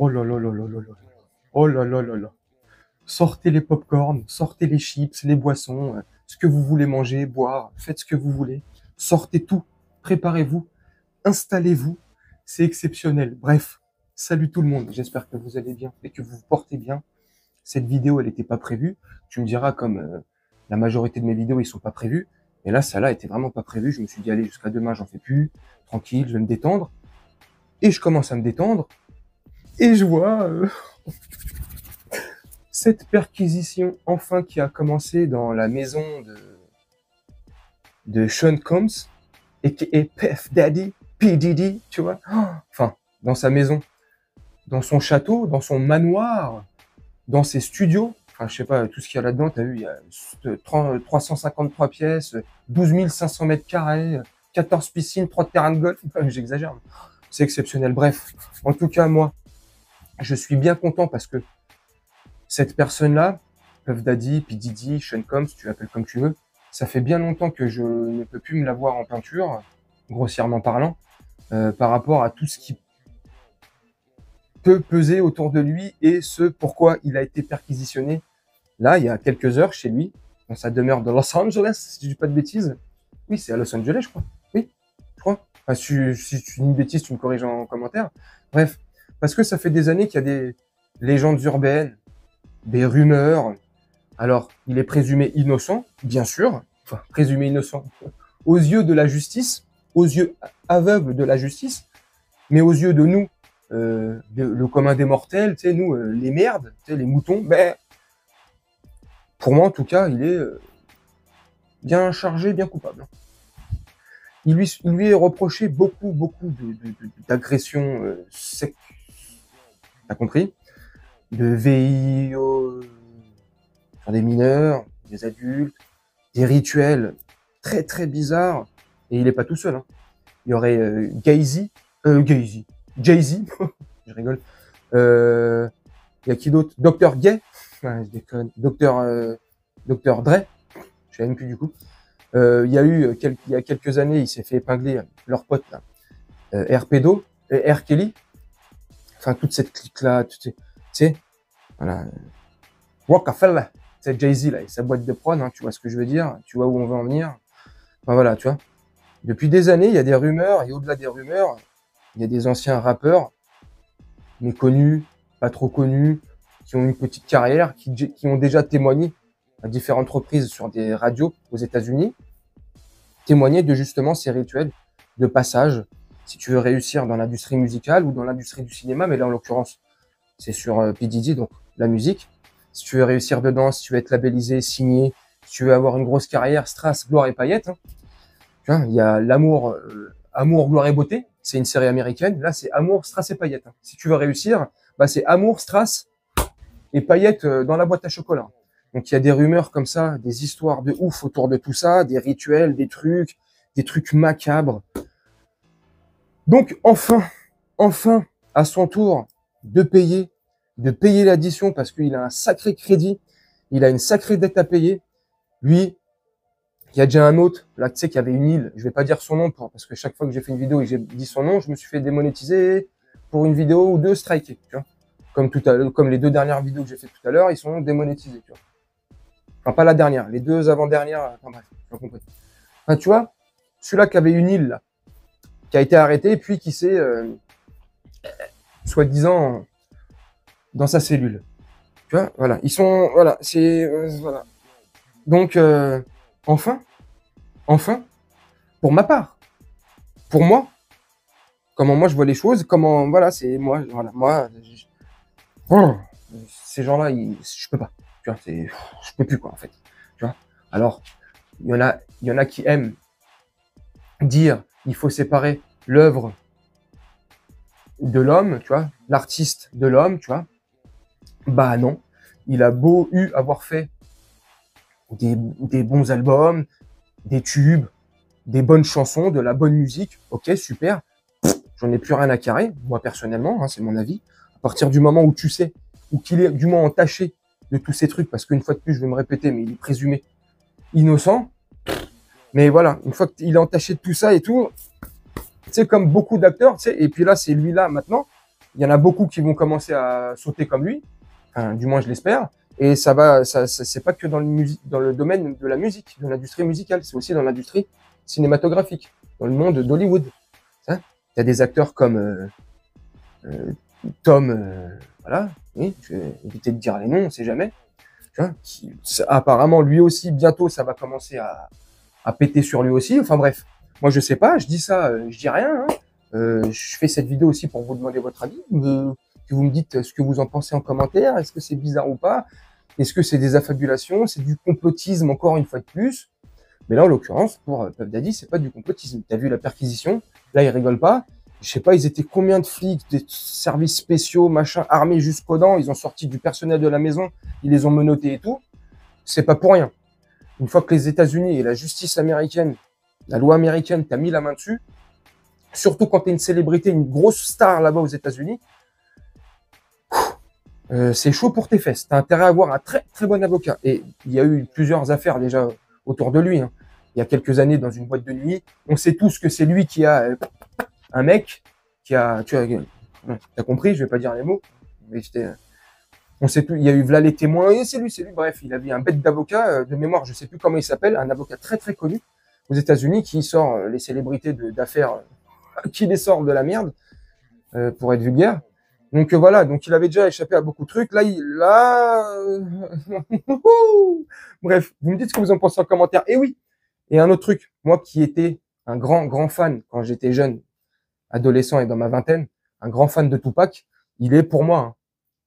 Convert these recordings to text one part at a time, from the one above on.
Oh là là là là là là. Oh là là là là. Sortez les pop-corn, sortez les chips, les boissons, ce que vous voulez manger, boire, faites ce que vous voulez. Sortez tout, préparez-vous, installez-vous. C'est exceptionnel. Bref, salut tout le monde. J'espère que vous allez bien et que vous vous portez bien. Cette vidéo, elle n'était pas prévue. Tu me diras, comme la majorité de mes vidéos, ils sont pas prévus. Mais là, ça là était vraiment pas prévu. Je me suis dit, allez, jusqu'à demain, j'en fais plus. Tranquille, je vais me détendre. Et je commence à me détendre. Et je vois cette perquisition, enfin, qui a commencé dans la maison de Sean Combs, et qui est Puff Daddy, P. Diddy, tu vois. Enfin, dans sa maison, dans son château, dans son manoir, dans ses studios. Enfin, je sais pas, tout ce qu'il y a là-dedans, t'as vu, il y a 353 pièces, 12 500 mètres carrés, 14 piscines, 3 terrains de golf. Enfin, j'exagère. C'est exceptionnel. Bref, en tout cas, moi, je suis bien content parce que cette personne-là, Puff Daddy, P. Diddy, Sean Combs, tu l'appelles comme tu veux, ça fait bien longtemps que je ne peux plus me la voir en peinture, grossièrement parlant, par rapport à tout ce qui peut peser autour de lui et ce pourquoi il a été perquisitionné là, il y a quelques heures, chez lui, dans sa demeure de Los Angeles, si je dis pas de bêtises. Oui, c'est à Los Angeles, je crois. Oui, je crois. Enfin, si tu dis une bêtise, tu me corriges en commentaire. Bref, parce que ça fait des années qu'il y a des légendes urbaines, des rumeurs. Alors, il est présumé innocent, bien sûr. Enfin, présumé innocent aux yeux de la justice, aux yeux aveugles de la justice, mais aux yeux de nous, le commun des mortels, tu sais, nous, les merdes, tu sais, les moutons, ben, pour moi, en tout cas, il est bien chargé, bien coupable. Il lui est reproché beaucoup d'agressions sec, t'as compris, de VIO sur des mineurs, des adultes, des rituels très bizarres. Et il est pas tout seul. Hein. Il y aurait Jay-Z, je rigole. Il y a qui d'autre? Dr. Gay, ouais, je déconne. Dr. Dre, je sais même plus du coup. Il y a eu il y a quelques années, il s'est fait épingler leur pote là, R. Pedo, R. Kelly. Enfin toute cette clique là, tu sais, voilà. Rockefeller, c'est Jay-Z là, et sa boîte de prod, hein, tu vois ce que je veux dire, tu vois où on veut en venir. Enfin voilà, tu vois. Depuis des années, il y a des rumeurs, et au-delà des rumeurs, il y a des anciens rappeurs, méconnus, pas trop connus, qui ont une petite carrière, qui ont déjà témoigné à différentes reprises sur des radios aux États-Unis, témoigner de justement ces rituels de passage, si tu veux réussir dans l'industrie musicale ou dans l'industrie du cinéma, mais là en l'occurrence, c'est sur P. Diddy, donc la musique. Si tu veux réussir dedans, si tu veux être labellisé, signé, si tu veux avoir une grosse carrière, strass, gloire et paillettes, hein, tu vois, il y a l'amour, amour, gloire et beauté, c'est une série américaine. Là, c'est amour, strass et paillettes. Hein. Si tu veux réussir, bah c'est amour, strass et paillettes dans la boîte à chocolat. Donc il y a des rumeurs comme ça, des histoires de ouf autour de tout ça, des rituels, des trucs macabres. Donc enfin, à son tour de payer l'addition parce qu'il a un sacré crédit, il a une sacrée dette à payer. Lui, il y a déjà un autre, là tu sais qu'il y avait une île, je vais pas dire son nom parce que chaque fois que j'ai fait une vidéo et que j'ai dit son nom, je me suis fait démonétiser pour une vidéo ou deux striker, tu vois. Comme les 2 dernières vidéos que j'ai fait tout à l'heure, ils sont démonétisés, tu vois. Enfin, pas la dernière, les 2 avant-dernières, enfin bref, tu as compris. Enfin, tu vois, celui-là qui avait une île, là, qui a été arrêté, puis qui s'est, soi-disant, dans sa cellule. Tu vois, voilà, ils sont, voilà, c'est, voilà. Donc, enfin, pour ma part, pour moi, comment moi je vois les choses, comment, voilà, c'est moi, voilà, moi, ces gens-là, je peux pas, tu vois, je peux plus, quoi, en fait, tu vois. Alors, il y en a qui aiment dire, il faut séparer l'œuvre de l'homme, tu vois, l'artiste de l'homme, tu vois. Bah non, il a beau avoir fait des bons albums, des tubes, des bonnes chansons, de la bonne musique, ok, super, j'en ai plus rien à carrer, moi personnellement, hein, c'est mon avis. À partir du moment où tu sais, ou qu'il est du moins entaché de tous ces trucs, parce qu'une fois de plus, je vais me répéter, mais il est présumé innocent, mais voilà, une fois qu'il est entaché de tout ça et tout, c'est comme beaucoup d'acteurs, tu sais, et puis là, c'est lui là maintenant, Il y en a beaucoup qui vont commencer à sauter comme lui, enfin, du moins je l'espère. Et c'est pas que dans le domaine de la musique, de l'industrie musicale, c'est aussi dans l'industrie cinématographique, dans le monde d'Hollywood. Il y a des acteurs comme euh, Tom, voilà, oui, je vais éviter de dire les noms, on sait jamais. Tu vois, apparemment, lui aussi, bientôt, ça va commencer à péter sur lui aussi. Enfin bref, moi je sais pas, je dis ça, je dis rien. Hein. Je fais cette vidéo aussi pour vous demander votre avis, que vous me dites ce que vous en pensez en commentaire. Est-ce que c'est bizarre ou pas? Est-ce que c'est des affabulations? C'est du complotisme encore une fois de plus? Mais là, en l'occurrence, pour Puff Daddy, c'est pas du complotisme. T'as vu la perquisition? Là, ils rigolent pas. Je sais pas, ils étaient combien de flics, des services spéciaux, machin, armés jusqu'aux dents. Ils ont sorti du personnel de la maison, ils les ont menottés et tout. C'est pas pour rien. Une fois que les États-Unis et la justice américaine, la loi américaine t'a mis la main dessus, surtout quand t'es une célébrité, une grosse star là-bas aux États-Unis, c'est chaud pour tes fesses. T'as intérêt à avoir un très très bon avocat. Et il y a eu plusieurs affaires déjà autour de lui. Hein. Il y a quelques années dans une boîte de nuit, on sait tous que c'est lui qui a un mec qui a, tu as compris, je vais pas dire les mots, mais on sait tout. Il y a eu là les témoins et c'est lui. Bref, il avait un bête d'avocat de mémoire, je sais plus comment il s'appelle, un avocat très très connu aux États-Unis qui sort les célébrités d'affaires, qui les sort de la merde pour être vulgaire. Donc voilà, donc il avait déjà échappé à beaucoup de trucs. Bref, vous me dites ce que vous en pensez en commentaire. Et oui, et un autre truc, moi qui étais un grand fan quand j'étais jeune, adolescent et dans ma vingtaine, un grand fan de Tupac, il est pour moi, hein,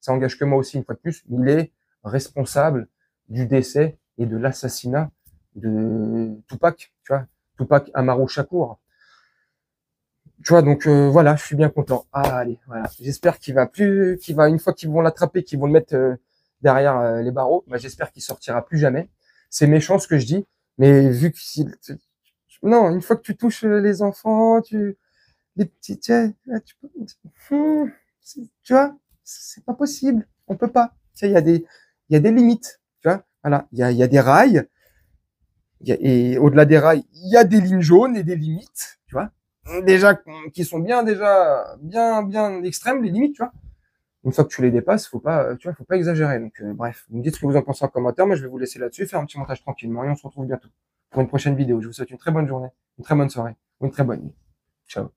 ça engage que moi aussi une fois de plus, il est responsable du décès et de l'assassinat de Tupac, tu vois, Tupac Amaru Shakur. Tu vois, donc voilà, je suis bien content. Ah, allez, voilà. J'espère une fois qu'ils vont l'attraper, qu'ils vont le mettre derrière les barreaux, bah, j'espère qu'il sortira plus jamais. C'est méchant ce que je dis, mais vu que non, une fois que tu touches les enfants, les petits, tu vois, c'est pas possible. On peut pas. Tu sais, il y a des limites. Tu vois, voilà, il y a des rails. Et au-delà des rails, il y a des lignes jaunes et des limites. Tu vois, déjà qui sont bien extrêmes les limites. Tu vois. Une fois que tu les dépasses, faut pas exagérer. Donc bref, vous me dites ce que vous en pensez en commentaire. Moi, je vais vous laisser là-dessus, faire un petit montage tranquillement et on se retrouve bientôt pour une prochaine vidéo. Je vous souhaite une très bonne journée, une très bonne soirée ou une très bonne nuit. Ciao.